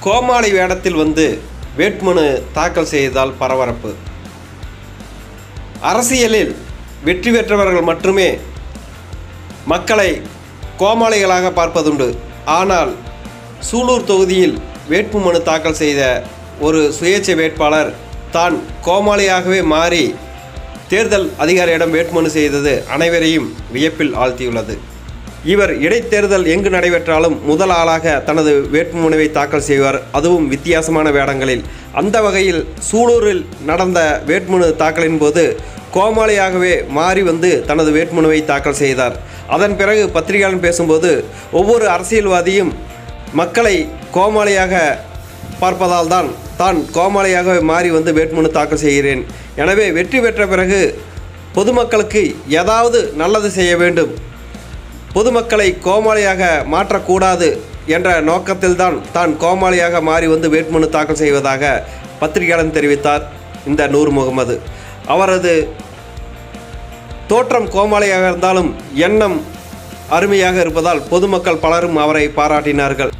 கோமாளி வேடத்தில் வந்து வேட்புமனு தாக்கல் செய்ததால் பரபரப்பு. அரசியலில் வெற்றி பெற்றவர்கள் மட்டுமே மக்களை கோமாளிகளாக பார்ப்பதுண்டு. ஆனால் சூலூர் தொகுதியில் வேட்புமனு தாக்கல் செய்த ஒரு சுயேட்சை வேட்பாளர் தான் கோமாளியாகவே மாறி தேர்தல் அதிகாரியிடம் வேட்புமனு செய்தது அனைவரையும் வியப்பில் ஆழ்த்தியுள்ளது. இவர் இடைத்தேர்தல் எங்கு நடைபெற்றாலும் முதல் ஆளாக தனது வேட்புமனுவை தாக்கல் செய்வார், அதுவும் வித்தியாசமான வேடங்களில். அந்த வகையில் சூலூரில் நடந்த வேட்புமனு தாக்கலின் போது கோமாளியாகவே மாறி வந்து தனது வேட்புமனுவை தாக்கல் செய்தார். அதன் பிறகு பத்திரிகையாளர் பேசும்போது, ஒவ்வொரு அரசியல்வாதியும் மக்களை கோமாளியாக பார்ப்பதால் தான் கோமாளியாக மாறி வந்து வேட்புமனு தாக்கல் செய்கிறேன். எனவே வெற்றி பெற்ற பிறகு பொதுமக்களுக்கு ஏதாவது நல்லது செய்ய வேண்டும், பொதுமக்களை கோமாளியாக மாற்றக்கூடாது என்ற நோக்கத்தில்தான் தான் கோமாளியாக மாறி வந்து வேட்புமனு தாக்கல் செய்வதாக பத்திரிகையாளர் தெரிவித்தார் இந்த நூர் முகமது. அவரது தோற்றம் கோமாளியாக இருந்தாலும் எண்ணம் அருமையாக இருப்பதால் பொதுமக்கள் பலரும் அவரை பாராட்டினார்கள்.